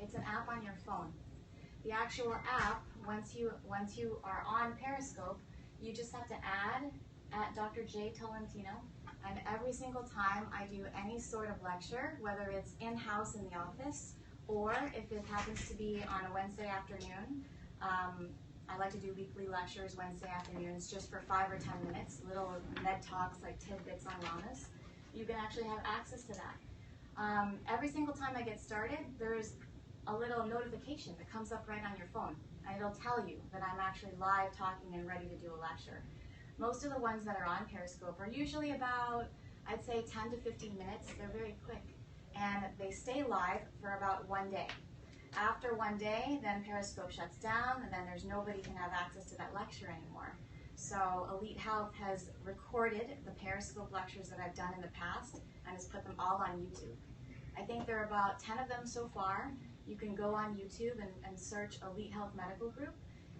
It's an app on your phone. The actual app, once you are on Periscope, you just have to add at Dr. J. Tolentino, and every single time I do any sort of lecture, whether it's in-house in the office, or if it happens to be on a Wednesday afternoon, I like to do weekly lectures Wednesday afternoons just for 5 or 10 minutes, little med talks like tidbits on wellness. You can actually have access to that. Every single time I get started, there's a little notification that comes up right on your phone, and it'll tell you that I'm actually live talking and ready to do a lecture. Most of the ones that are on Periscope are usually about, I'd say 10 to 15 minutes. They're very quick, and they stay live for about 1 day. After 1 day, then Periscope shuts down, and then there's nobody can have access to that lecture anymore. So Elite Health has recorded the Periscope lectures that I've done in the past and has put them all on YouTube. I think there are about 10 of them so far. You can go on YouTube and search Elite Health Medical Group,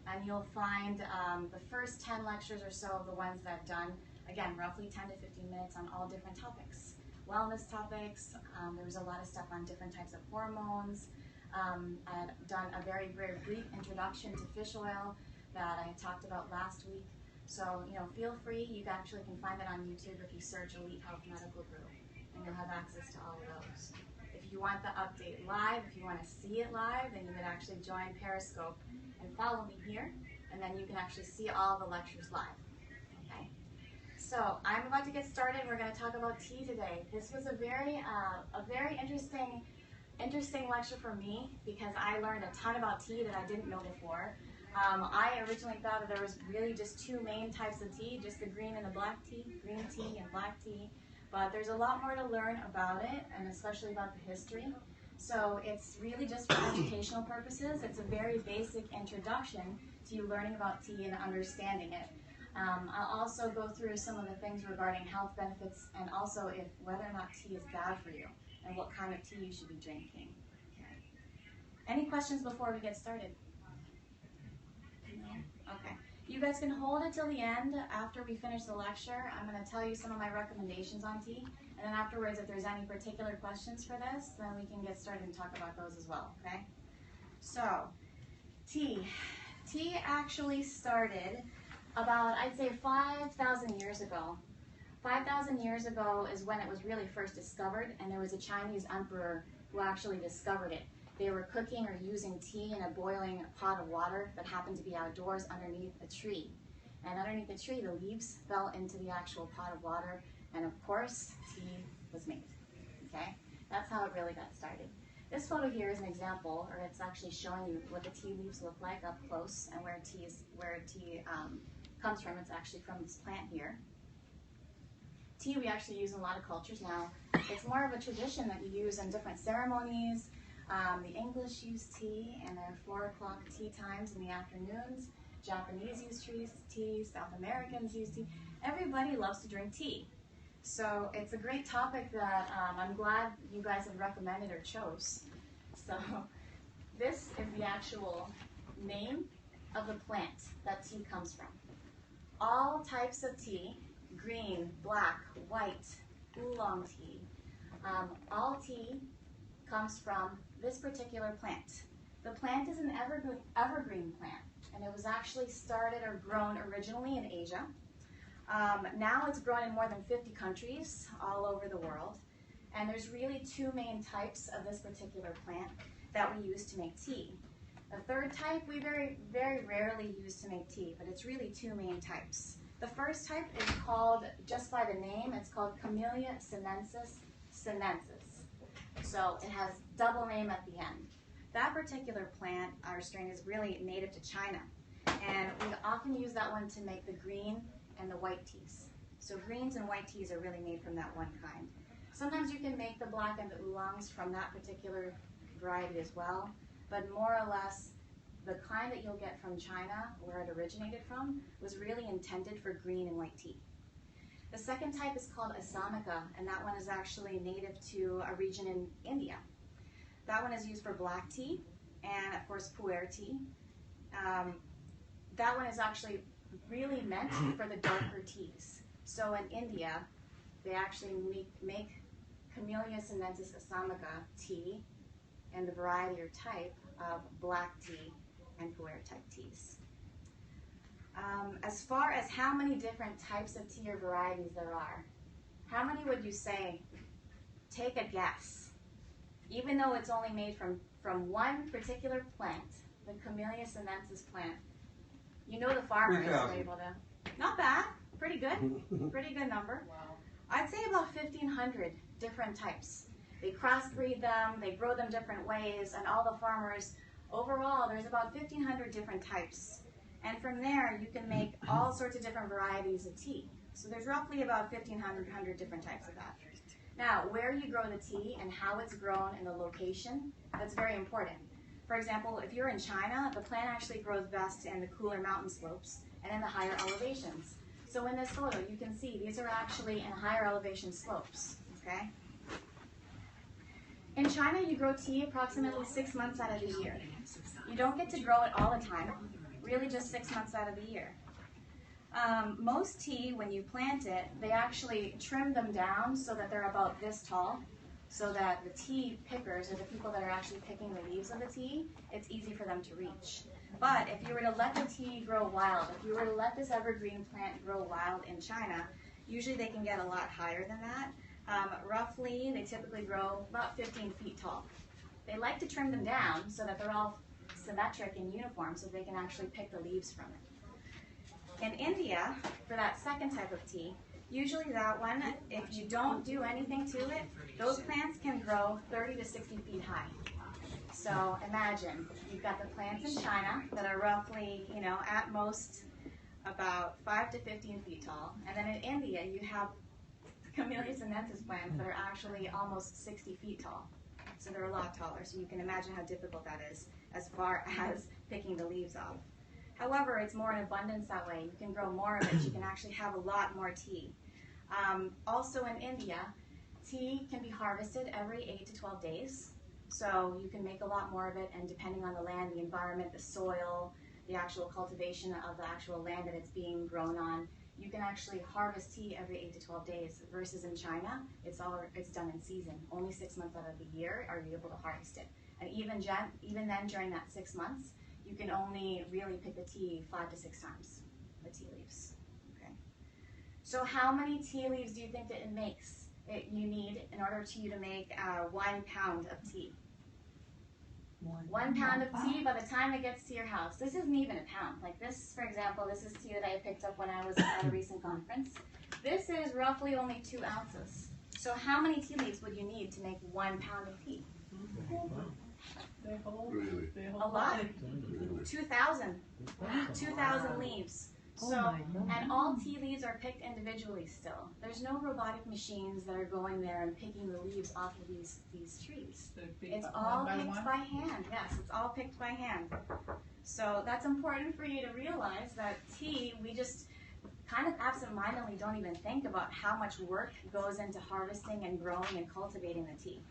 and you'll find the first 10 lectures or so of the ones that I've done, again, roughly 10 to 15 minutes on all different topics. Wellness topics, there was a lot of stuff on different types of hormones. I've done a very, very brief introduction to fish oil that I talked about last week. So, feel free, you actually can find it on YouTube if you search Elite Health Medical Group, and you'll have access to all of those. If you want the update live, if you want to see it live, then you would actually join Periscope and follow me here, and then you can actually see all the lectures live. Okay. So I'm about to get started. We're going to talk about tea today. This was a very interesting lecture for me because I learned a ton about tea that I didn't know before. I originally thought that there was really just 2 main types of tea, just the green and the black tea, green tea and black tea. But there's a lot more to learn about it, and especially about the history. So it's really just for educational purposes. It's a very basic introduction to you learning about tea and understanding it. I'll also go through some of the things regarding health benefits and also whether or not tea is bad for you and what kind of tea you should be drinking. Okay. Any questions before we get started? No? Okay. You guys can hold it till the end. After we finish the lecture, I'm going to tell you some of my recommendations on tea. And then afterwards, if there's any particular questions for this, then we can get started and talk about those as well, okay? So, tea. Tea actually started about, I'd say, 5,000 years ago. 5,000 years ago is when it was really first discovered, and there was a Chinese emperor who actually discovered it. They were cooking or using tea in a boiling pot of water that happened to be outdoors underneath a tree. And underneath the tree, the leaves fell into the actual pot of water, and of course, tea was made. Okay? That's how it really got started. This photo here is an example, or it's actually showing you what the tea leaves look like up close and where tea comes from. It's actually from this plant here. Tea we actually use in a lot of cultures now. It's more of a tradition that you use in different ceremonies. The English use tea, and their 4 o'clock tea times in the afternoons. Japanese use tea, South Americans use tea. Everybody loves to drink tea. So it's a great topic that I'm glad you guys have recommended or chose. So this is the actual name of the plant that tea comes from. All types of tea, green, black, white, oolong tea, all tea comes from this particular plant. The plant is an evergreen plant, and it was actually started or grown originally in Asia. Now it's grown in more than 50 countries all over the world, and there's really 2 main types of this particular plant that we use to make tea. The third type we very, very rarely use to make tea, but it's really 2 main types. The first type is called, just by the name, it's called Camellia sinensis. So it has double name at the end. That particular plant, our strain, is really native to China. And we often use that one to make the green and the white teas. So greens and white teas are really made from that one kind. Sometimes you can make the black and the oolongs from that particular variety as well. But more or less, the kind that you'll get from China, where it originated from, was really intended for green and white tea. The second type is called Assamica, and that one is actually native to a region in India. That one is used for black tea and, of course, pu'er tea. That one is actually really meant for the darker teas. So in India, they actually make Camellia sinensis Assamica tea and the variety or type of black tea and pu'er type teas. As far as how many different types of tea or varieties there are, how many would you say? Take a guess. Even though it's only made from one particular plant, the Camellia sinensis plant. You know the farmers are able to. Not bad. Pretty good. Pretty good number. Wow. I'd say about 1,500 different types. They crossbreed them, they grow them different ways, and all the farmers, overall, there's about 1,500 different types. And from there, you can make all sorts of different varieties of tea. So there's roughly about 1,500 different types of that. Now, where you grow the tea and how it's grown and the location, that's very important. For example, if you're in China, the plant actually grows best in the cooler mountain slopes and in the higher elevations. So in this photo, you can see these are actually in higher elevation slopes, okay? In China, you grow tea approximately 6 months out of the year. You don't get to grow it all the time, really just 6 months out of the year. Most tea, when you plant it, they actually trim them down so that they're about this tall, so that the tea pickers, or the people that are actually picking the leaves of the tea, it's easy for them to reach. But if you were to let the tea grow wild, if you were to let this evergreen plant grow wild in China, usually they can get a lot higher than that. Roughly, they typically grow about 15 feet tall. They like to trim them down so that they're all symmetric and uniform so they can actually pick the leaves from it. In India, for that second type of tea, usually that one, if you don't do anything to it, those plants can grow 30 to 60 feet high. So imagine, you've got the plants in China that are roughly, at most about 5 to 15 feet tall. And then in India, you have Camellia sinensis plants that are actually almost 60 feet tall. So they're a lot taller. So you can imagine how difficult that is as far as picking the leaves off. However, it's more in abundance that way. You can grow more of it. You can actually have a lot more tea. Also in India, tea can be harvested every 8 to 12 days. So you can make a lot more of it, and depending on the land, the environment, the soil, the actual cultivation of the actual land that it's being grown on, you can actually harvest tea every 8 to 12 days, versus in China, it's done in season. Only 6 months out of the year are you able to harvest it. And even then, during that 6 months, you can only really pick the tea 5 to 6 times, the tea leaves. Okay. So how many tea leaves do you think that it makes? You need in order to make 1 pound of tea. 1 pound of tea by the time it gets to your house. This isn't even a pound. Like this, for example, this is tea that I picked up when I was at a recent conference. This is roughly only 2 ounces. So how many tea leaves would you need to make 1 pound of tea? Really? A lot. 2,000. 2,000 leaves. So, and all tea leaves are picked individually still. There's no robotic machines that are going there and picking the leaves off of these trees. It's all picked by hand. Yes, it's all picked by hand. So that's important for you to realize that tea, we just kind of absentmindedly don't even think about how much work goes into harvesting and growing and cultivating the tea.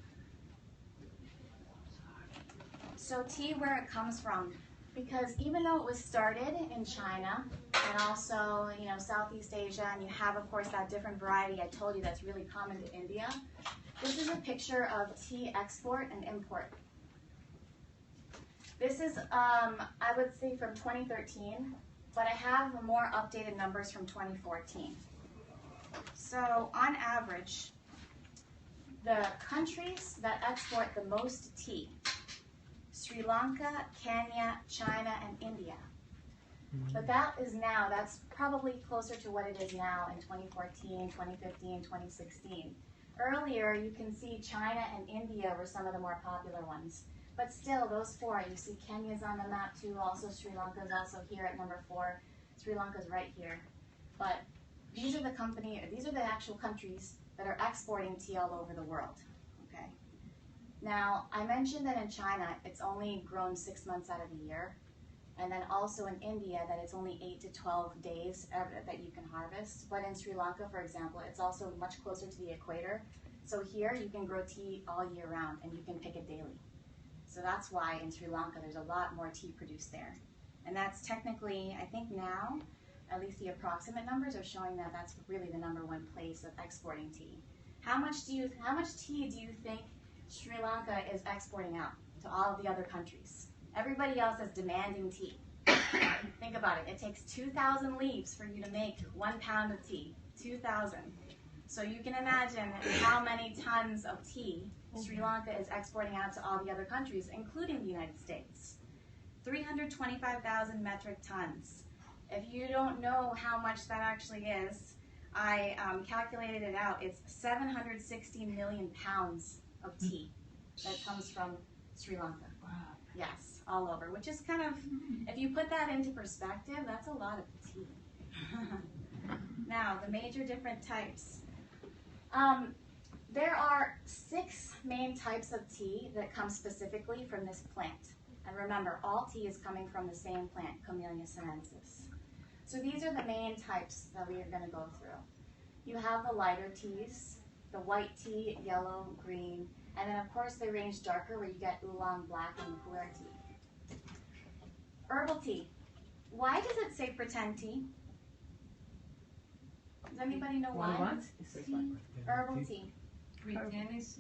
So tea, where it comes from. Because even though it was started in China and also, Southeast Asia, and you have, of course, that different variety I told you that's really common to India, this is a picture of tea export and import. This is, I would say, from 2013, but I have more updated numbers from 2014. So, on average, the countries that export the most tea: Sri Lanka, Kenya, China, and India. But that's probably closer to what it is now in 2014, 2015, 2016. Earlier, you can see China and India were some of the more popular ones. But still, those 4, you see Kenya's on the map too, also Sri Lanka's also here at number 4. Sri Lanka's right here. But these are the actual countries that are exporting tea all over the world. Okay. Now, I mentioned that in China, it's only grown 6 months out of the year. And then also in India, that it's only 8 to 12 days that you can harvest. But in Sri Lanka, for example, it's also much closer to the equator. So here, you can grow tea all year round, and you can pick it daily. So that's why in Sri Lanka, there's a lot more tea produced there. And that's technically, I think now, at least the approximate numbers are showing that that's really the #1 place of exporting tea. How much tea do you think Sri Lanka is exporting out? to all of the other countries. Everybody else is demanding tea. Think about it. It takes 2,000 leaves for you to make 1 pound of tea. 2,000. So you can imagine how many tons of tea Sri Lanka is exporting out to all the other countries, including the United States. 325,000 metric tons. If you don't know how much that actually is, I calculated it out. It's 760 million pounds of tea that comes from Sri Lanka. Wow. Yes, all over, which is kind of, if you put that into perspective, that's a lot of tea. Now, the major different types. There are 6 main types of tea that come specifically from this plant. And remember, all tea is coming from the same plant, Camellia sinensis. So these are the main types that we are going to go through. You have the lighter teas, the white tea, yellow, green, and then of course they range darker where you get oolong, black, and pu'er tea. Herbal tea. Why does it say pretend tea? Does anybody know why? Herbal tea. Pretend is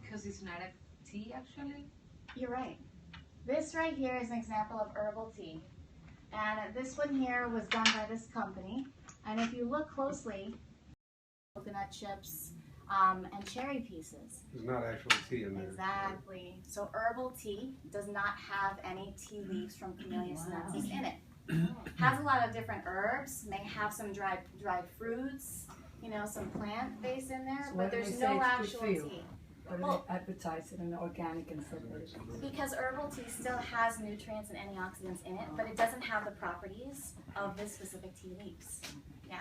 because it's not a tea actually? You're right. This right here is an example of herbal tea. And this one here was done by this company. And if you look closely, coconut chips and cherry pieces. There's not actual tea in there. Exactly. So herbal tea does not have any tea leaves from Camellia sinensis in it. Has a lot of different herbs, may have some dried fruits, you know, some plant base in there, So but there's no actual tea. Why do they advertise it in the organic instead of Because herbal tea still has nutrients and antioxidants in it, but it doesn't have the properties of this specific tea leaves. Yeah.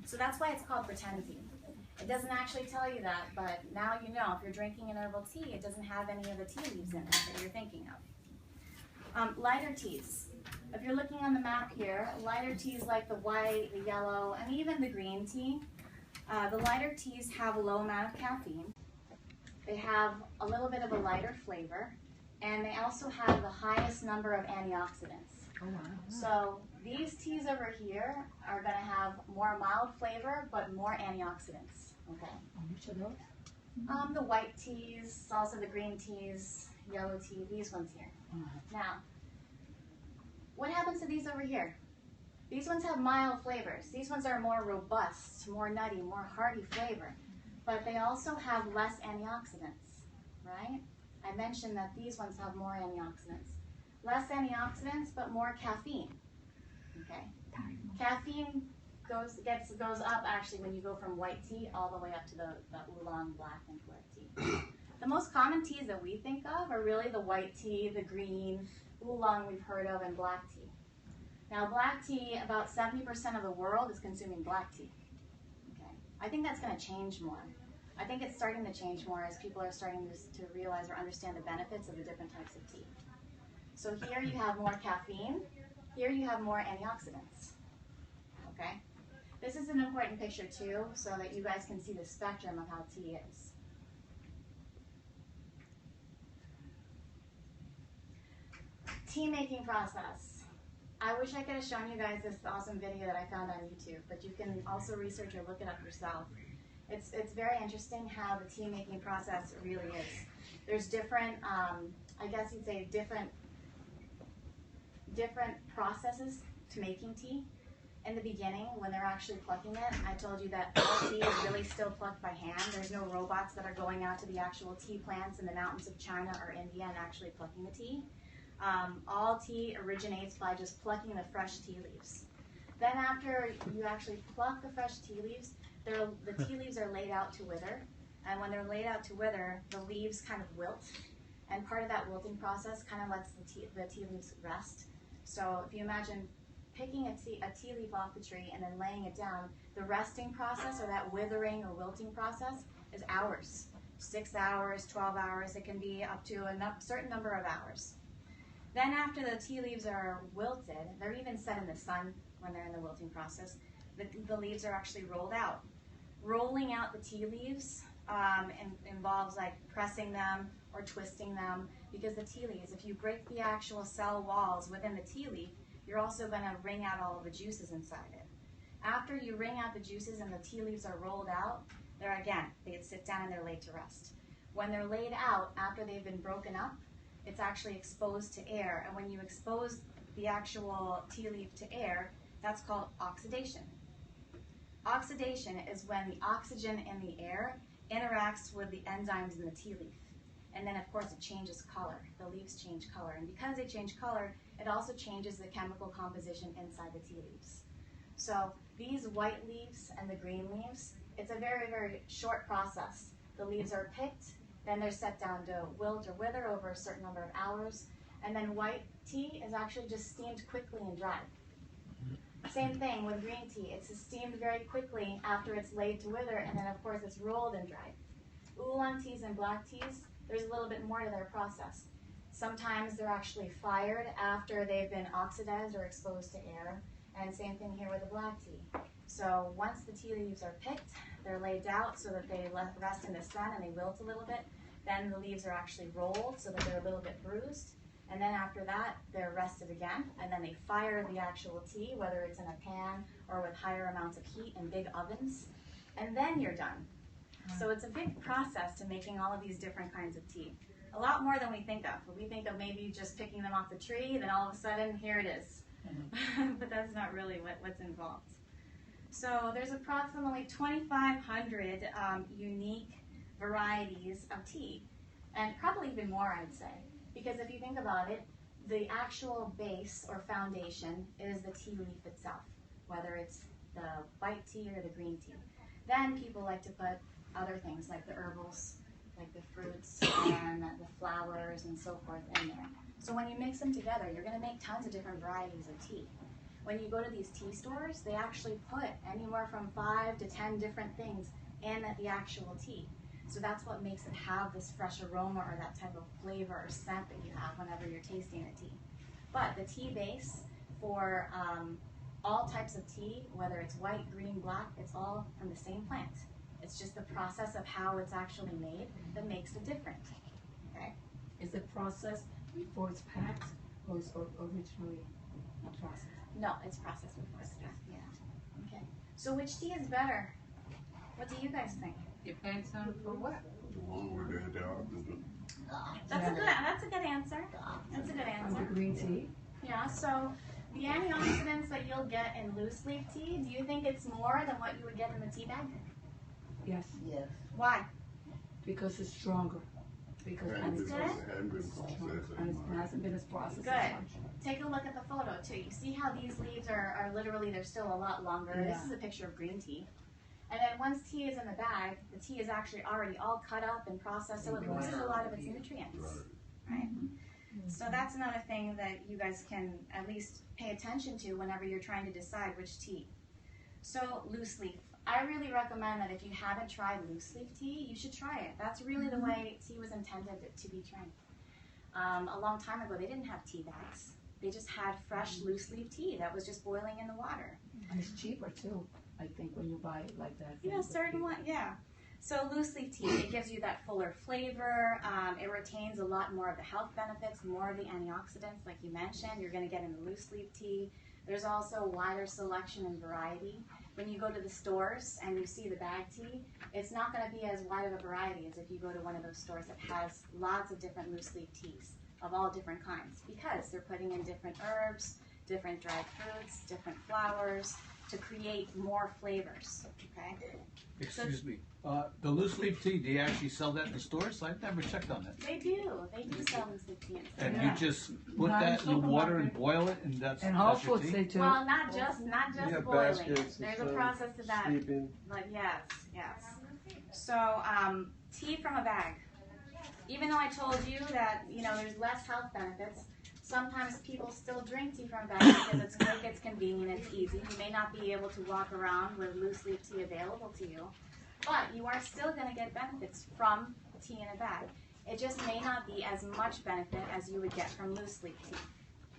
So that's why it's called pretend tea. It doesn't actually tell you that, but now you know. If you're drinking an herbal tea, it doesn't have any of the tea leaves in it that you're thinking of. Lighter teas. If you're looking on the map here, lighter teas like the white, the yellow, and even the green tea, the lighter teas have a low amount of caffeine. They have a little bit of a lighter flavor, and they also have the highest number of antioxidants. Oh, wow. So these teas over here are going to have more mild flavor, but more antioxidants. Okay. Which of those? The white teas, also the green teas, yellow tea, these ones here. Now, what happens to these over here? These ones have mild flavors. These ones are more robust, more nutty, more hearty flavor. But they also have less antioxidants, right? I mentioned that these ones have more antioxidants. Less antioxidants, but more caffeine, okay? Caffeine goes up actually when you go from white tea all the way up to the oolong, black, and pu'er tea. The most common teas that we think of are really the white tea, the green, oolong we've heard of, and black tea. Now black tea, about 70% of the world is consuming black tea. Okay. I think that's going to change more. I think it's starting to change more as people are starting to realize or understand the benefits of the different types of tea. So here you have more caffeine, here you have more antioxidants. Okay? This is an important picture too, so that you guys can see the spectrum of how tea is. Tea making process. I wish I could have shown you guys this awesome video that I found on YouTube, but you can also research or look it up yourself. It's very interesting how the tea making process really is. There's different, I guess you'd say different processes to making tea. In the beginning, when they're actually plucking it, I told you that all tea is really still plucked by hand. There's no robots that are going out to the actual tea plants in the mountains of China or India and actually plucking the tea. All tea originates by just plucking the fresh tea leaves. Then after you actually pluck the fresh tea leaves, the tea leaves are laid out to wither. And when they're laid out to wither, the leaves kind of wilt. And part of that wilting process kind of lets the tea leaves rest. So if you imagine picking a tea leaf off the tree and then laying it down, the resting process or that withering or wilting process is hours. 6 hours, 12 hours, it can be up to a certain number of hours. Then after the tea leaves are wilted, they're even set in the sun when they're in the wilting process, the leaves are actually rolled out. Rolling out the tea leaves involves like pressing them or twisting them, because the tea leaves, if you break the actual cell walls within the tea leaf, you're also going to wring out all of the juices inside it. After you wring out the juices and the tea leaves are rolled out, they sit down and they're laid to rest. When they're laid out, after they've been broken up, it's actually exposed to air. And when you expose the actual tea leaf to air, that's called oxidation. Oxidation is when the oxygen in the air interacts with the enzymes in the tea leaf. And then, of course, it changes color. The leaves change color. And because they change color, it also changes the chemical composition inside the tea leaves. So these white leaves and the green leaves, it's a very, very short process. The leaves are picked, then they're set down to wilt or wither over a certain number of hours. And then white tea is actually just steamed quickly and dried. Same thing with green tea. It's steamed very quickly after it's laid to wither, and then of course it's rolled and dried. Oolong teas and black teas, there's a little bit more to their process. Sometimes they're actually fired after they've been oxidized or exposed to air, and same thing here with the black tea. So once the tea leaves are picked, they're laid out so that they rest in the sun and they wilt a little bit. Then the leaves are actually rolled so that they're a little bit bruised. And then after that, they're rested again, and then they fire the actual tea, whether it's in a pan or with higher amounts of heat in big ovens, and then you're done. So it's a big process to making all of these different kinds of tea. A lot more than we think of. We think of maybe just picking them off the tree, then all of a sudden, here it is. But that's not really what's involved. So there's approximately 2,500 unique varieties of tea, and probably even more, I'd say. Because if you think about it, the actual base or foundation is the tea leaf itself, whether it's the white tea or the green tea. Then people like to put other things like the herbals, like the fruits and the flowers and so forth in there. So when you mix them together, you're going to make tons of different varieties of tea. When you go to these tea stores, they actually put anywhere from 5 to 10 different things in the actual tea. So that's what makes it have this fresh aroma or that type of flavor or scent that you have whenever you're tasting the tea. But the tea base for all types of tea, whether it's white, green, black, it's all from the same plant. It's just the process of how it's actually made that makes it different. Okay? Is it processed before it's packed, or is it originally not processed? No, it's processed before it's packed. Yeah. Okay. So which tea is better? What do you guys think? Depends on for what. The one where they oxygen. That's a good answer. That's a good answer. The green tea? Yeah, so the antioxidants that you'll get in loose leaf tea, do you think it's more than what you would get in the tea bag? Yes. Yes. Why? Because it's stronger. Because And That's it good. hasn't been processed and as it much. hasn't been as processed Good. as much. Take a look at the photo too. You see how these leaves are literally, they're still a lot longer. This Yeah. is a picture of green tea. And then once tea is in the bag, the tea is actually already all cut up and processed, so it loses a lot of its nutrients. Right? So that's another thing that you guys can at least pay attention to whenever you're trying to decide which tea. So loose leaf. I really recommend that if you haven't tried loose leaf tea, you should try it. That's really the way tea was intended to be drank. A long time ago, they didn't have tea bags. They just had fresh loose leaf tea that was just boiling in the water. And it's cheaper too, I think, when you buy it like that. Yeah, certain one, yeah. So loose leaf tea, it gives you that fuller flavor. It retains a lot more of the health benefits, more of the antioxidants, like you mentioned. You're going to get in the loose leaf tea. There's also wider selection and variety. When you go to the stores and you see the bag tea, it's not going to be as wide of a variety as if you go to one of those stores that has lots of different loose leaf teas of all different kinds, because they're putting in different herbs, different dried fruits, different flowers to create more flavors. Okay. Excuse me. The loose leaf tea, do you actually sell that in the stores? I've never checked on it. They do. They do sell loose leaf tea. And Yeah. you just put Not that in the in water and supermarket. boil it, and that's And Whole that's your Foods tea? they do. Well, not just Yeah, boiling. baskets and There's a stuff, process to that. Sleeping. But yes. So tea from a bag. Even though I told you that there's less health benefits, sometimes people still drink tea from a bag because it's quick, it's convenient, it's easy. You may not be able to walk around with loose leaf tea available to you, but you are still going to get benefits from tea in a bag. It just may not be as much benefit as you would get from loose leaf tea.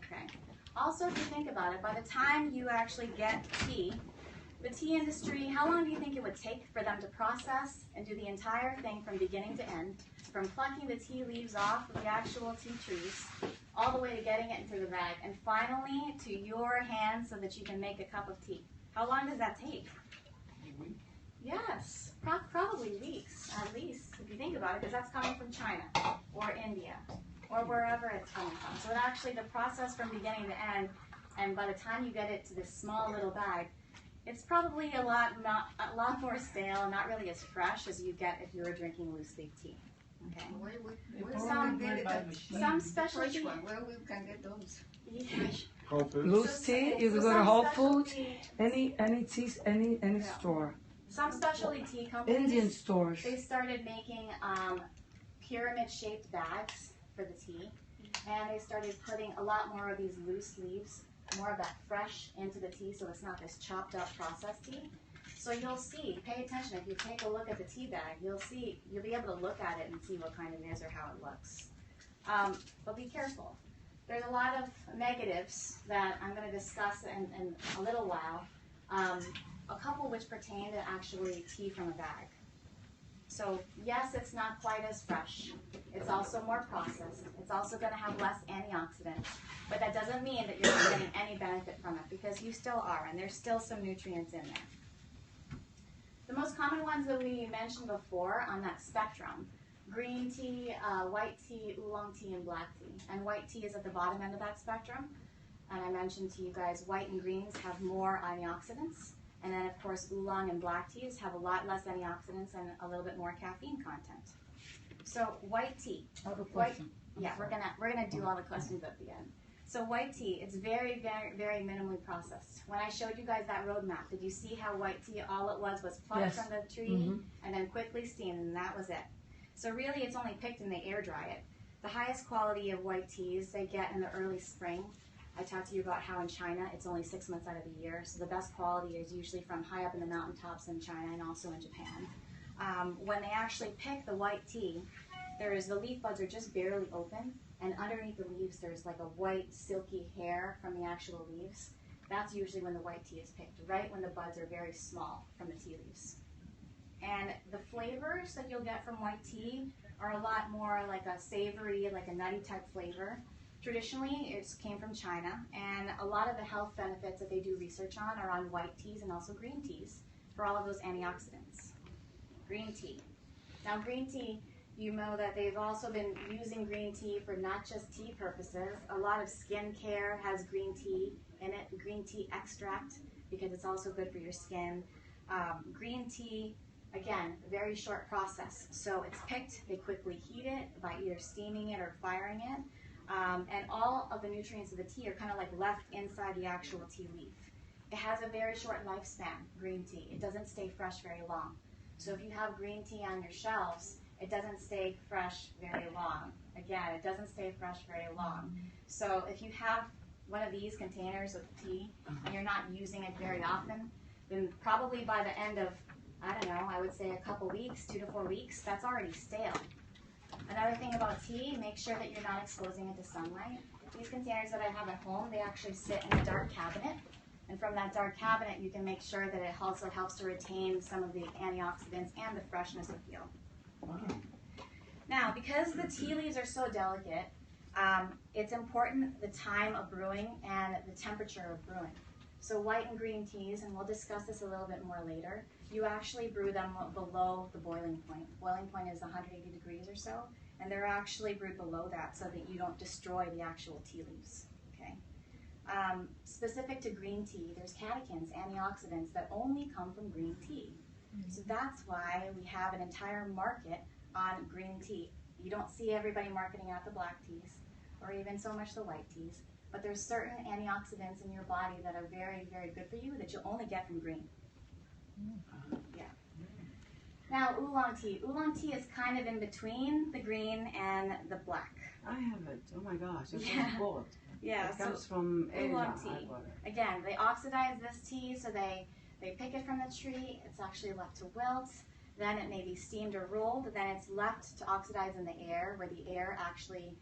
Okay. Also, if you think about it, by the time you actually get tea, the tea industry, how long do you think it would take for them to process and do the entire thing from beginning to end, from plucking the tea leaves off of the actual tea trees, all the way to getting it into the bag, and finally to your hands so that you can make a cup of tea? How long does that take? Yes, probably weeks, at least, if you think about it, because that's coming from China or India or wherever it's coming from. So it actually, the process from beginning to end, and by the time you get it to this small little bag, it's probably a lot more stale, not really as fresh as you get if you were drinking loose leaf tea. Okay. Some specialty. Where we can get those? Loose tea, you can go to Whole Foods, any teas, any store. Some specialty tea companies, Indian stores. they started making pyramid-shaped bags for the tea, and they started putting a lot more of these loose leaves, more of that fresh into the tea, so it's not this chopped up processed tea. So you'll see, pay attention, if you take a look at the tea bag, you'll be able to look at it and see what kind it is or how it looks. But be careful. There's a lot of negatives that I'm going to discuss in a little while, a couple which pertain to actually tea from a bag. So yes, it's not quite as fresh. It's also more processed. It's also going to have less antioxidants. But that doesn't mean that you're not getting any benefit from it, because you still are, and there's still some nutrients in there. The most common ones that we mentioned before on that spectrum: green tea, white tea, oolong tea, and black tea. And white tea is at the bottom end of that spectrum. And I mentioned to you guys, white and greens have more antioxidants. And then, of course, oolong and black teas have a lot less antioxidants and a little bit more caffeine content. So white tea. Yeah, we're gonna do all the questions at the end. So white tea, it's very, very, very minimally processed. When I showed you guys that roadmap, did you see how white tea, all it was plucked from the tree and then quickly steamed, and that was it? So really, it's only picked and they air dry it. The highest quality of white teas they get in the early spring. I talked to you about how in China, it's only 6 months out of the year. So the best quality is usually from high up in the mountaintops in China and also in Japan. When they actually pick the white tea, the leaf buds are just barely open, and underneath the leaves there's like a white silky hair from the actual leaves. That's usually when the white tea is picked, right when the buds are very small from the tea leaves. And the flavors that you'll get from white tea are a lot more like a savory, like a nutty type flavor. Traditionally, it came from China, and a lot of the health benefits that they do research on are on white teas and also green teas for all of those antioxidants. Green tea. Now, green tea, you know that they've also been using green tea for not just tea purposes. A lot of skin care has green tea in it, green tea extract, because it's also good for your skin. Green tea, again, very short process. So it's picked, they quickly heat it by either steaming it or firing it. And all of the nutrients of the tea are kind of like left inside the actual tea leaf. It has a very short lifespan, green tea. It doesn't stay fresh very long. So if you have green tea on your shelves, it doesn't stay fresh very long. Again, it doesn't stay fresh very long. So if you have one of these containers of tea and you're not using it very often, then probably by the end of, I don't know, I would say a couple weeks, 2 to 4 weeks, that's already stale. Another thing about tea, make sure that you're not exposing it to sunlight. These containers that I have at home, they actually sit in a dark cabinet. And from that dark cabinet, you can make sure that it also helps to retain some of the antioxidants and the freshness of feel. Okay. Now, because the tea leaves are so delicate, it's important the time of brewing and the temperature of brewing. So white and green teas, and we'll discuss this a little bit more later, you actually brew them below the boiling point. Boiling point is 180 degrees or so, and they're actually brewed below that so that you don't destroy the actual tea leaves. Okay. Specific to green tea, there's catechins, antioxidants that only come from green tea. So that's why we have an entire market on green tea. You don't see everybody marketing out the black teas or even so much the white teas, but there's certain antioxidants in your body that are very, very good for you that you'll only get from green. Yeah. Now, oolong tea. Oolong tea is kind of in between the green and the black. I have it. Oh my gosh, it's Yeah. bought. Yeah, It comes from oolong Asia. tea. Again, they oxidize this tea, so they pick it from the tree. It's actually left to wilt. Then it may be steamed or rolled. Then it's left to oxidize in the air, where the air actually,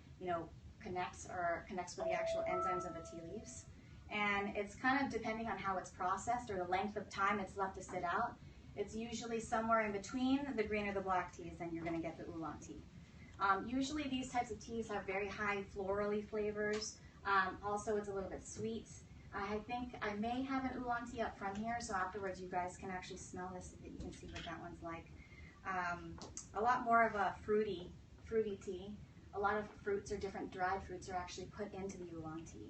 connects with the actual enzymes of the tea leaves. And it's kind of depending on how it's processed or the length of time it's left to sit out. It's usually somewhere in between the green or the black teas, and you're going to get the oolong tea. Usually these types of teas have very high florally flavors. Also, it's a little bit sweet. I think I may have an oolong tea up front here, so afterwards you guys can actually smell this so that you can see what that one's like. A lot more of a fruity tea. a lot of fruits or different dried fruits are actually put into the oolong tea.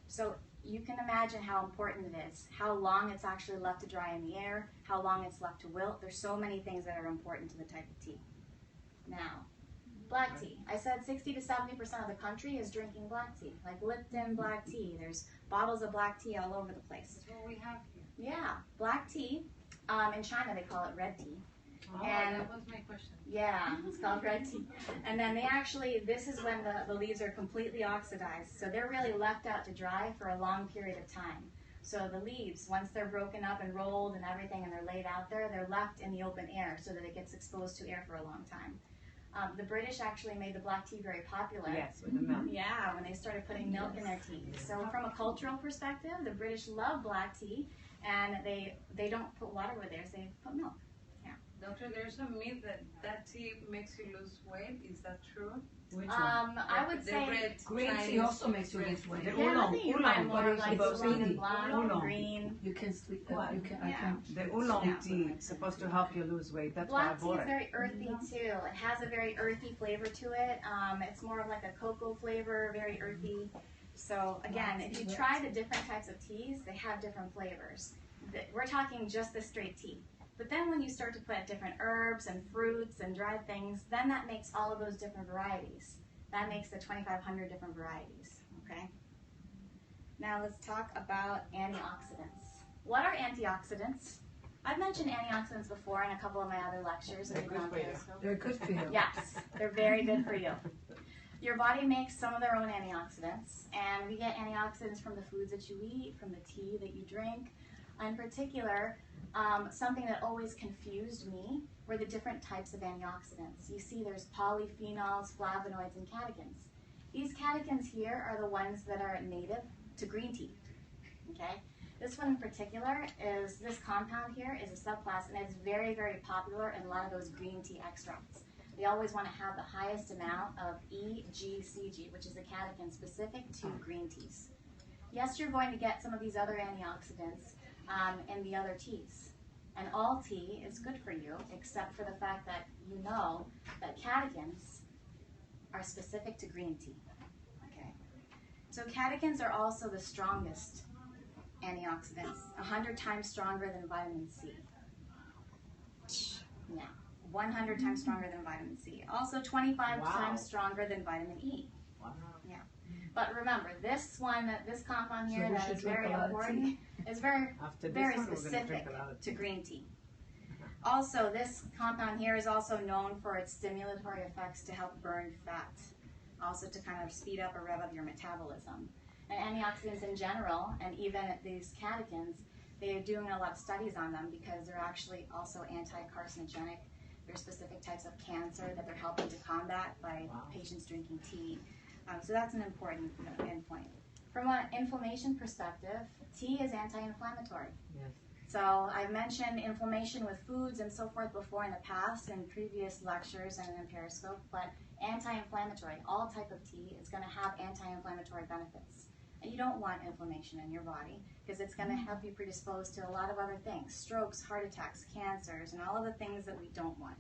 So you can imagine how important it is, how long it's actually left to dry in the air, how long it's left to wilt. There's so many things that are important to the type of tea. Now, black tea. I said 60 to 70% of the country is drinking black tea, like Lipton black tea. There's bottles of black tea all over the place. That's what we have here. Yeah, black tea. In China, they call it red tea. Oh, And- that was my question. Yeah, it's called red tea. And then they actually, this is when the leaves are completely oxidized. So they're really left out to dry for a long period of time. So the leaves, once they're broken up and rolled and everything and they're laid out there, they're left in the open air so that it gets exposed to air for a long time. The British actually made the black tea very popular. Yes, with the milk. Yeah, when they started putting milk in their tea. So from a cultural perspective, the British love black tea, and they don't put water with theirs, they put milk. Doctor, there's a myth that tea makes you lose weight. Is that true? Which one? I would The say red Green tea Chinese also makes you red lose weight. tea. yeah, I Oolong, think you oolong, find more but it's like about oolong and sweetie. blonde, Oolong. green. You can sleep. What? You can. Yeah. I can. The oolong Yeah. tea is supposed to help you lose weight. That's why I Black tea bought is it. very earthy too. It has a very earthy flavor to it. It's more of like a cocoa flavor, very earthy. So again, if you try the different types of teas, they have different flavors. We're talking just the straight tea. But then when you start to put different herbs and fruits and dried things, then that makes all of those different varieties. That makes the 2,500 different varieties, okay? Now let's talk about antioxidants. What are antioxidants? I've mentioned antioxidants before in a couple of my other lectures. They're good for you. They're good for you. Yes, they're very good for you. Your body makes some of their own antioxidants, and we get antioxidants from the foods that you eat, from the tea that you drink. In particular, something that always confused me were the different types of antioxidants. You see there's polyphenols, flavonoids, and catechins. These catechins here are the ones that are native to green tea, okay? This one in particular is, this compound here is a subclass, and it's very, very popular in a lot of those green tea extracts. They always want to have the highest amount of EGCG, which is a catechin specific to green teas. Yes, you're going to get some of these other antioxidants in the other teas. And all tea is good for you, except for the fact that you know that catechins are specific to green tea. Okay. So catechins are also the strongest antioxidants, 100 times stronger than vitamin C. Yeah, 100 times stronger than vitamin C. Also 25 times stronger than vitamin E. Wow. Yeah. But remember, this one, this compound here So we that should is drink very a lot of important is very After this very one, we're gonna drink specific a lot of to tea. green tea. Also, this compound here is also known for its stimulatory effects to help burn fat, also to kind of speed up or rev up your metabolism. And antioxidants in general, and even these catechins, they're doing a lot of studies on them because they're actually also anti-carcinogenic. There's specific types of cancer that they're helping to combat by patients drinking tea. So that's an important endpoint. From an inflammation perspective, tea is anti-inflammatory. Yes. So I mentioned inflammation with foods and so forth before in the past in previous lectures and in Periscope, but anti-inflammatory, all type of tea is going to have anti-inflammatory benefits. And you don't want inflammation in your body because it's going to have you predisposed to a lot of other things, strokes, heart attacks, cancers, and all of the things that we don't want.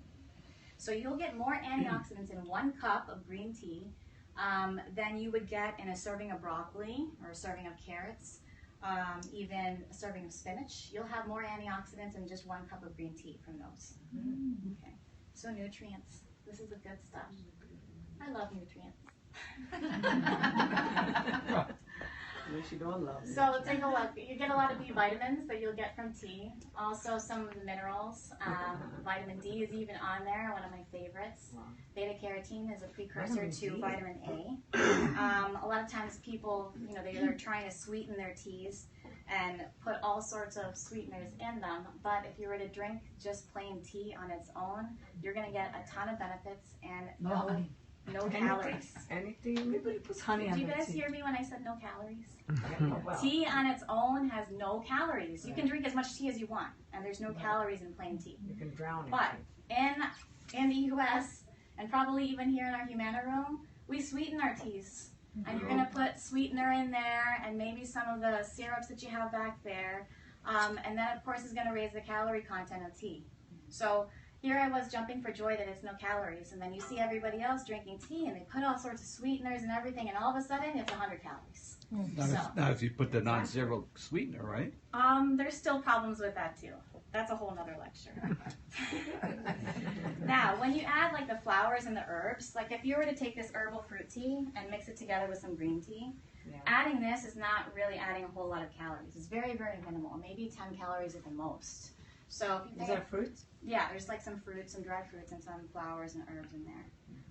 So you'll get more antioxidants in 1 cup of green tea than you would get in a serving of broccoli or a serving of carrots, even a serving of spinach. You'll have more antioxidants in just 1 cup of green tea from those. Okay. So nutrients. This is the good stuff. I love nutrients. Which you don't love. So take a look. You get a lot of B vitamins that you'll get from tea. Also some of the minerals. Vitamin D is even on there, one of my favorites. Wow. Beta carotene is a precursor Vitamin to D. vitamin A. A lot of times people, they're trying to sweeten their teas and put all sorts of sweeteners in them. But if you were to drink just plain tea on its own, you're going to get a ton of benefits and no calories. Anything? Everybody puts honey on Did you their guys tea. hear me when I said no calories? Oh, wow. Tea on its own has no calories. You can drink as much tea as you want, and there's no calories in plain tea. You can drown it. But in the U.S. and probably even here in our Humana room, we sweeten our teas. And you're going to put sweetener in there and maybe some of the syrups that you have back there. And that, of course, is going to raise the calorie content of tea. So here I was jumping for joy that it's no calories, and then you see everybody else drinking tea, and they put all sorts of sweeteners and everything, and all of a sudden it's 100 calories. Now, if you put the non-zero sweetener, right? There's still problems with that too. That's a whole nother lecture. Now, when you add like the flowers and the herbs, like if you were to take this herbal fruit tea and mix it together with some green tea, adding this is not really adding a whole lot of calories. It's very, very minimal, maybe 10 calories at the most. So if you Is that fruit? yeah, there's like some fruits, some dried fruits, and some flowers and herbs in there.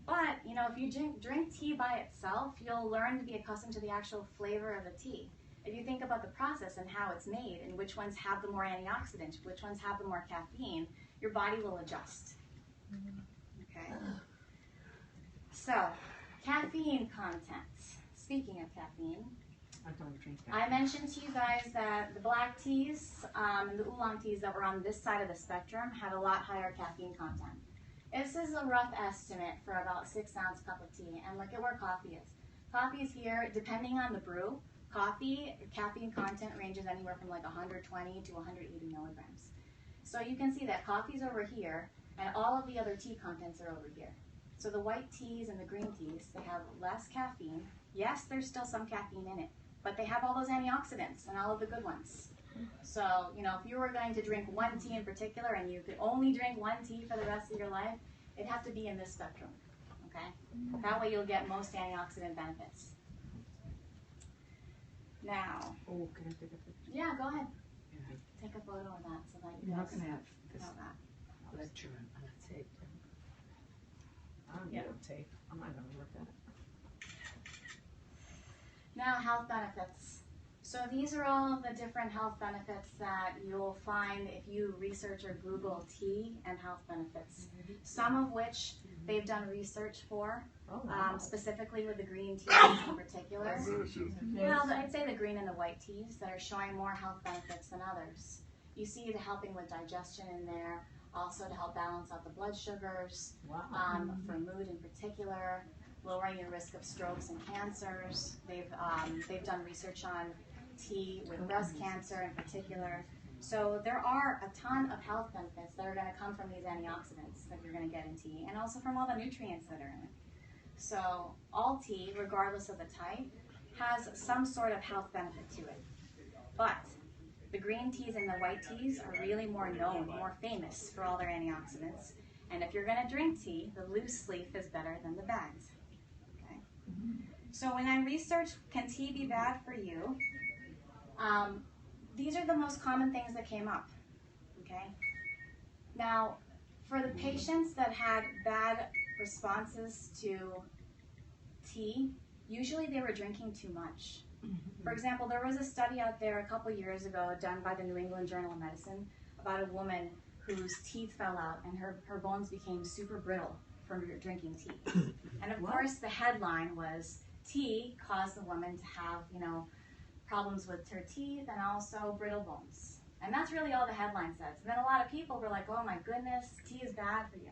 But, you know, if you drink tea by itself, you'll learn to be accustomed to the actual flavor of the tea. If you think about the process and how it's made and which ones have the more antioxidants, which ones have the more caffeine, your body will adjust. Okay? So, caffeine content. Speaking of caffeine, I don't drink that. I mentioned to you guys that the black teas and the oolong teas that were on this side of the spectrum had a lot higher caffeine content. This is a rough estimate for about 6-ounce cup of tea, and look at where coffee is. Coffee is here, depending on the brew. Coffee, caffeine content ranges anywhere from like 120 to 180 milligrams. So you can see that coffee's over here, and all of the other tea contents are over here. So the white teas and the green teas, they have less caffeine. Yes, there's still some caffeine in it, but they have all those antioxidants and all of the good ones. So, you know, if you were going to drink one tea in particular and you could only drink one tea for the rest of your life, it'd have to be in this spectrum, okay? That way you'll get most antioxidant benefits. Now, Oh, can I take a picture? yeah, go ahead. Yeah. Take a photo of that so that you You're not guys gonna have this know that. lecture on a tape. I don't need a tape. I'm not gonna look at it. Now, health benefits. So these are all of the different health benefits that you'll find if you research or Google tea and health benefits. Some of which they've done research for, Oh, wow. specifically with the green teas in particular. Yes. Well, I'd say the green and the white teas that are showing more health benefits than others. You see it helping with digestion in there, also to help balance out the blood sugars, Wow. for mood in particular, lowering your risk of strokes and cancers. They've done research on tea with breast cancer in particular. So there are a ton of health benefits that are going to come from these antioxidants that you're going to get in tea, and also from all the nutrients that are in it. So all tea, regardless of the type, has some sort of health benefit to it. But the green teas and the white teas are really more known, more famous for all their antioxidants. And if you're going to drink tea, the loose leaf is better than the bagged. Okay? So when I researched, can tea be bad for you? These are the most common things that came up. Okay? Now, for the patients that had bad responses to tea, usually they were drinking too much. For example, there was a study out there a couple years ago done by the New England Journal of Medicine about a woman whose teeth fell out and her bones became super brittle from drinking tea. And of course, the headline was, tea caused the woman to have, problems with her teeth and also brittle bones. And that's really all the headline says. And then a lot of people were like, oh my goodness, tea is bad for you.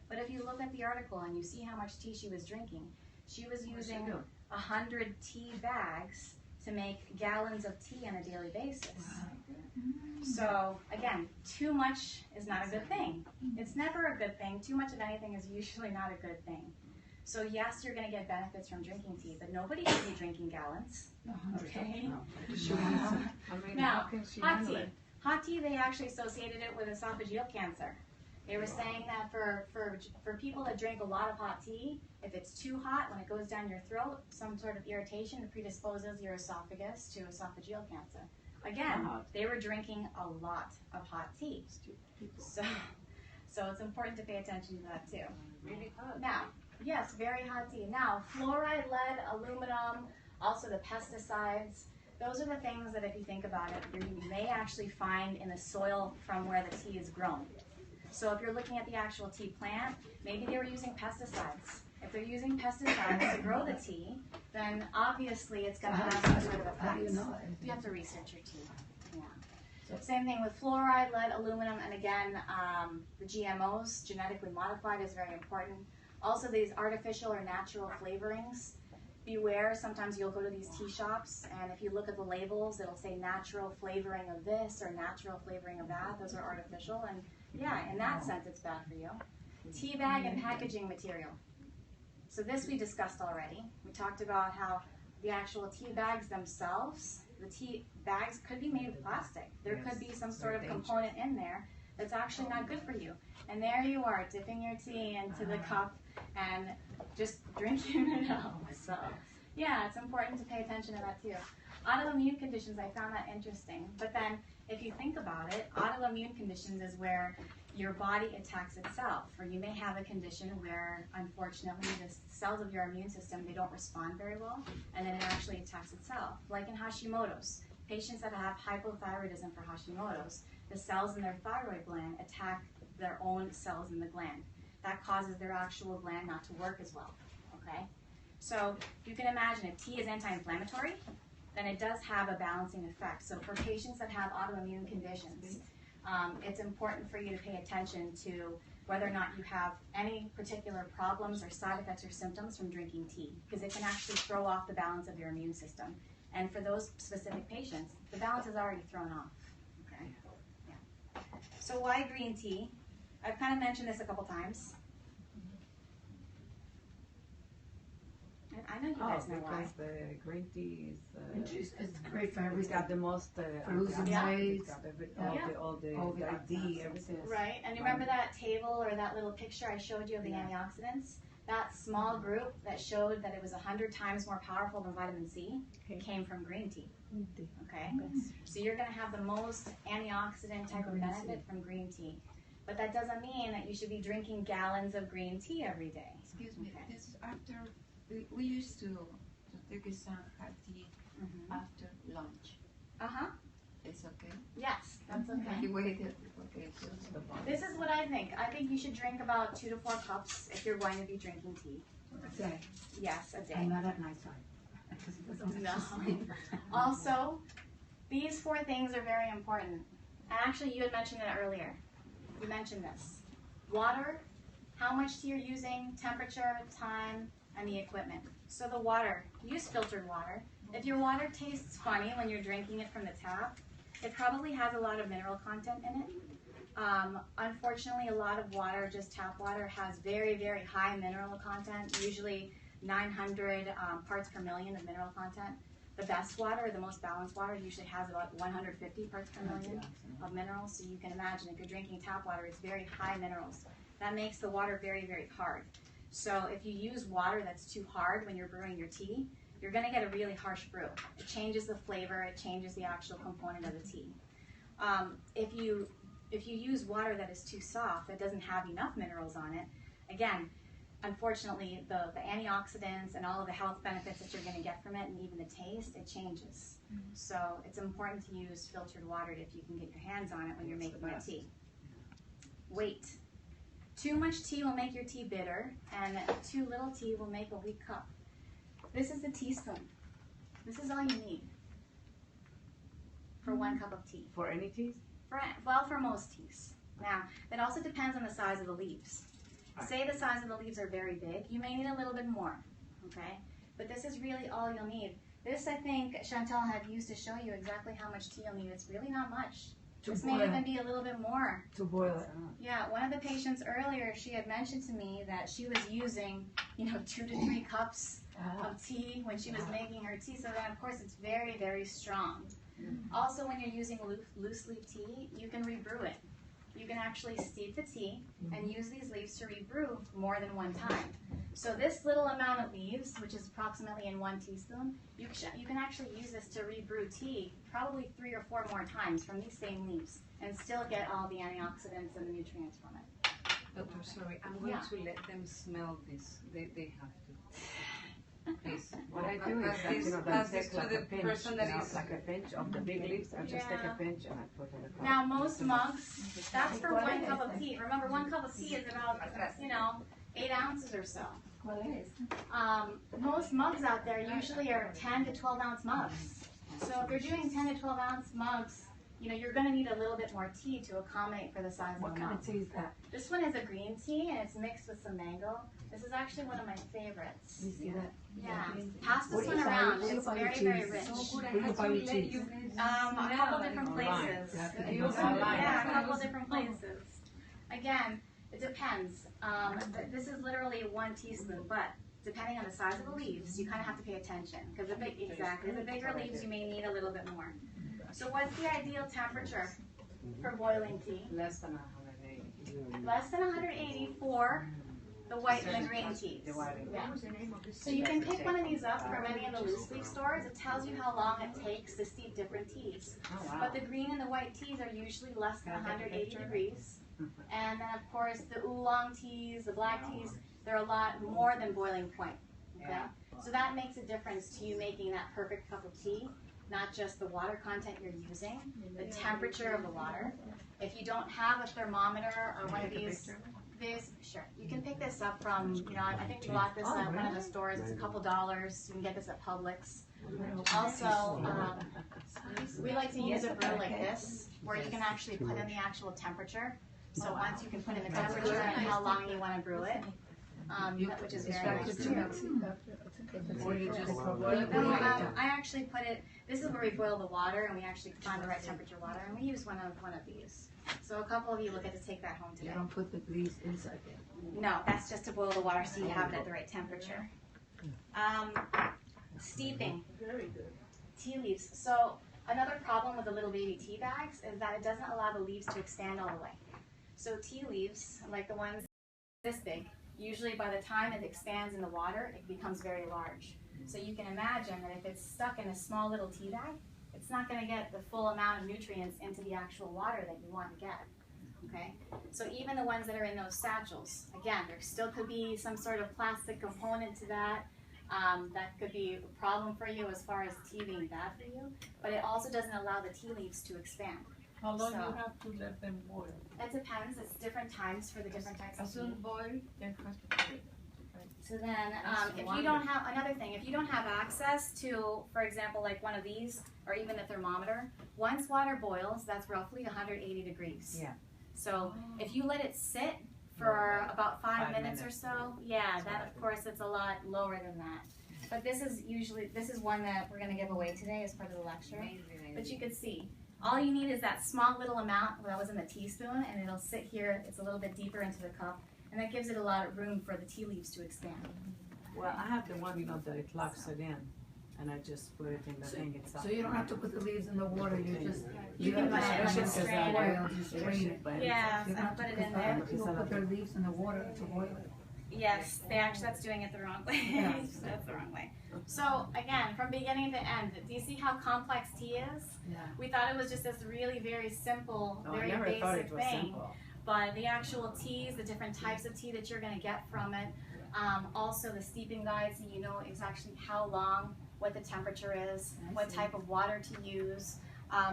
But if you look at the article and you see how much tea she was drinking, she was using 100 tea bags to make gallons of tea on a daily basis. So again, too much is not a good thing. It's never a good thing. Too much of anything is usually not a good thing. So yes, you're going to get benefits from drinking tea, but nobody should be drinking gallons. Okay? Now, hot tea. Hot tea, they actually associated it with esophageal cancer. They were saying that for people that drink a lot of hot tea, if it's too hot, when it goes down your throat, some sort of irritation predisposes your esophagus to esophageal cancer. Again, they were drinking a lot of hot tea. So it's important to pay attention to that too. Really hot. Now, yes, very hot tea. Now, fluoride, lead, aluminum, also the pesticides, those are the things that if you think about it, you may actually find in the soil from where the tea is grown. So if you're looking at the actual tea plant, maybe they were using pesticides. If they're using pesticides to grow the tea, then obviously it's going to have some sort of effect. You have to research your tea. Yeah. Same thing with fluoride, lead, aluminum, and again, the GMOs, genetically modified, is very important. Also, these artificial or natural flavorings. Beware, sometimes you'll go to these tea shops, and if you look at the labels, it'll say natural flavoring of this or natural flavoring of that. Those are artificial, and Yeah, in that sense, it's bad for you. Tea bag and packaging material. So this we discussed already. We talked about how the actual tea bags themselves, the tea bags could be made of plastic. There could be some sort of component in there that's actually not good for you. And there you are, dipping your tea into the cup and just drinking it out. So yeah, it's important to pay attention to that too. Autoimmune conditions, I found that interesting. But then if you think about it, autoimmune conditions is where your body attacks itself, or you may have a condition where, unfortunately, the cells of your immune system, they don't respond very well, and then it actually attacks itself. Like in Hashimoto's, patients that have hypothyroidism for Hashimoto's, the cells in their thyroid gland attack their own cells in the gland. That causes their actual gland not to work as well, okay? So you can imagine if tea is anti-inflammatory, then it does have a balancing effect. So for patients that have autoimmune conditions, it's important for you to pay attention to whether or not you have any particular problems or side effects or symptoms from drinking tea, because it can actually throw off the balance of your immune system. And for those specific patients, the balance is already thrown off. Okay? Yeah. So why green tea? I've kind of mentioned this a couple times. I know you guys know why. Because the green tea is It's great for it's everything. got the most For losing Yeah. weight. it's got Yeah. all the All the ID, antioxidants. everything. Right, and remember that table or that little picture I showed you of the antioxidants? That small group that showed that it was 100 times more powerful than vitamin C came from green tea. Okay? So you're going to have the most antioxidant type of benefit from green tea. But that doesn't mean that you should be drinking gallons of green tea every day. Excuse me, Okay. this after we used to take some hot tea after lunch. Uh-huh. It's okay. Yes, that's okay. You waited. Okay. So This is what I think. I think you should drink about 2 to 4 cups if you're going to be drinking tea. A day. Yes, a day. And not at nighttime. Because it doesn't No. let you sleep. Also, these 4 things are very important. And actually, you had mentioned it earlier. You mentioned this. Water, how much tea you're using, temperature, time, and the equipment. So the water, use filtered water. If your water tastes funny when you're drinking it from the tap, it probably has a lot of mineral content in it. Unfortunately, a lot of water, just tap water, has very, very high mineral content, usually 900 parts per million of mineral content. The best water, the most balanced water, usually has about 150 parts per million of minerals. So you can imagine if you're drinking tap water, it's very high minerals. That makes the water very, very hard. So if you use water that's too hard when you're brewing your tea, you're going to get a really harsh brew. It changes the flavor, it changes the actual component of the tea. If you use water that is too soft, that doesn't have enough minerals on it, again, unfortunately, the antioxidants and all of the health benefits that you're going to get from it, and even the taste, it changes. So it's important to use filtered water if you can get your hands on it when you're making your tea. Weight. Too much tea will make your tea bitter, and too little tea will make a weak cup. This is the teaspoon. This is all you need for 1 cup of tea. For any teas? For most teas. Now, it also depends on the size of the leaves. Say the size of the leaves are very big, you may need a little bit more, okay? But this is really all you'll need. This, I think, Chantal had used to show you exactly how much tea you'll need. It's really not much. This may even be a little bit more. To boil it. Yeah, one of the patients earlier, she had mentioned to me that she was using, 2 to 3 cups of tea when she was making her tea. So then, of course, it's very, very strong. Also, when you're using loose leaf tea, you can rebrew it. You can actually steep the tea and use these leaves to rebrew more than 1 time. So this little amount of leaves, which is approximately in 1 teaspoon, you can actually use this to rebrew tea probably 3 or 4 more times from these same leaves and still get all the antioxidants and the nutrients from it. Doctor, sorry, I'm going to let them smell this. They have to. Please. What I do is Pass that, this that take to like the a pinch, person that is. like a pinch of the big leaves. I just take a pinch and I put in the cup. Now, most mugs, that's for 1 cup of tea. Remember, 1 cup of tea is about, 8 ounces or so. Most mugs out there usually are 10 to 12 ounce mugs. So if you're doing 10 to 12 ounce mugs, you're going to need a little bit more tea to accommodate for the size What of the kind mug. of tea is that? This one is a green tea and it's mixed with some mango. This is actually one of my favorites. You see that? Yeah, pass this What one do you buy? around. What do you It's buy your very, very cheese? rich. Where do you buy your cheese? A couple different places. Yeah, Yeah, a couple different places. Again, it depends. This is literally 1 teaspoon, but depending on the size of the leaves, you kind of have to pay attention because the bigger leaves, you may need a little bit more. So what's the ideal temperature for boiling tea? Less than 180. Less than 180 for the white and the green teas. Yeah. So you can pick one of these up from any of the loose leaf stores. It tells you how long it takes to steep different teas. Oh, wow. But the green and the white teas are usually less than 180 degrees. And then of course the oolong teas, the black teas, they're a lot more than boiling point. Okay? So that makes a difference to you making that perfect cup of tea, not just the water content you're using, the temperature of the water. If you don't have a thermometer or one of these, sure, you can pick this up from, I think we bought this at one of the stores. It's a couple dollars. You can get this at Publix. Also, we like to use a brew like this, where you can actually put in the actual temperature. So once you can put in the temperature and how long you want to brew it, which is very nice too. I actually put it, this is where we boil the water and we actually find the right temperature water, and we use one of these. So a couple of you will get to take that home today. You don't put the leaves inside there. No, that's just to boil the water so you have it at the right temperature. Steeping. Very good. Tea leaves. So another problem with the little baby tea bags is that it doesn't allow the leaves to expand all the way. So tea leaves, like the ones this big, usually by the time it expands in the water, it becomes very large. So you can imagine that if it's stuck in a small little tea bag, it's not going to get the full amount of nutrients into the actual water that you want to get. Okay? So even the ones that are in those satchels, again, there still could be some sort of plastic component to that. That could be a problem for you as far as tea being bad for you, but it also doesn't allow the tea leaves to expand. How long So- you have to let them boil? It depends. It's different times for the different types of As soon tea. boil, then have to put it. So then, if you don't have, another thing, if you don't have access to, for example, like one of these, or even the thermometer, once water boils, that's roughly 180 degrees. Yeah. So if you let it sit for about 5 minutes or so, yeah, that of course it's a lot lower than that. But this is one that we're gonna give away today as part of the lecture. But you could see, all you need is that small little amount that was in the teaspoon, and it'll sit here, it's a little bit deeper into the cup, and that gives it a lot of room for the tea leaves to expand. Well, I have the one, that it locks it in, and I just put it in the thing itself. So you don't have to put the leaves in the water, you just. You can buy it like a strainer. You strain it. Yeah, You I have put to it in there. People put their leaves in the water to boil it. Yes, that's doing it the wrong way. Yeah. That's the wrong way. So again, from beginning to end, do you see how complex tea is? Yeah. We thought it was just this really very simple, Oh, I very never thought basic it was thing. simple. But the actual teas, the different types of tea that you're going to get from it, also the steeping guide, so you know exactly how long, what the temperature is, what type of water to use.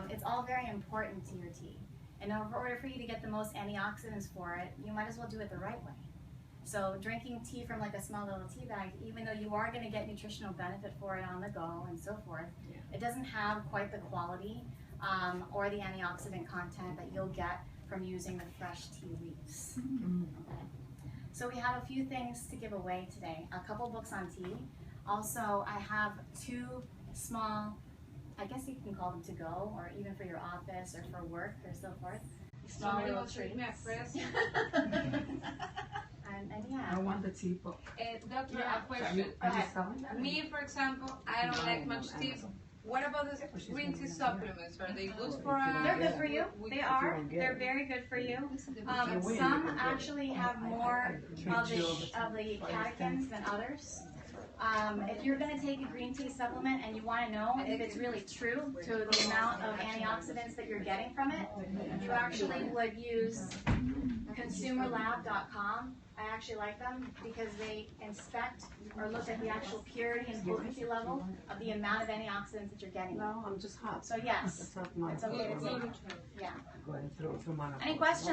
It's all very important to your tea. And in order for you to get the most antioxidants for it, you might as well do it the right way. So drinking tea from like a small little tea bag, even though you are going to get nutritional benefit for it on the go and so forth, it doesn't have quite the quality or the antioxidant content that you'll get from using the fresh tea leaves. Okay. So we have a few things to give away today. A couple books on tea. Also, I have 2 small, I guess you can call them to go, or even for your office or for work or so forth. Small little treats. And yeah. I want the tea book. Doctor, Yeah. a question. I just tell them. Me, for example, I don't like much tea. What about the green tea supplements? Are they good for us? They're good for you. They are. They're very good for you. Some actually have more of the catechins than others. If you're going to take a green tea supplement and you want to know if it's really true to the amount of antioxidants that you're getting from it, you actually would use consumerlab.com. I actually like them because they inspect or look at the actual purity and potency level of the amount of antioxidants that you're getting. No, I'm just hot. So yes, That's not my. it's okay to take. Yeah. Go ahead and throw it through my. Any questions?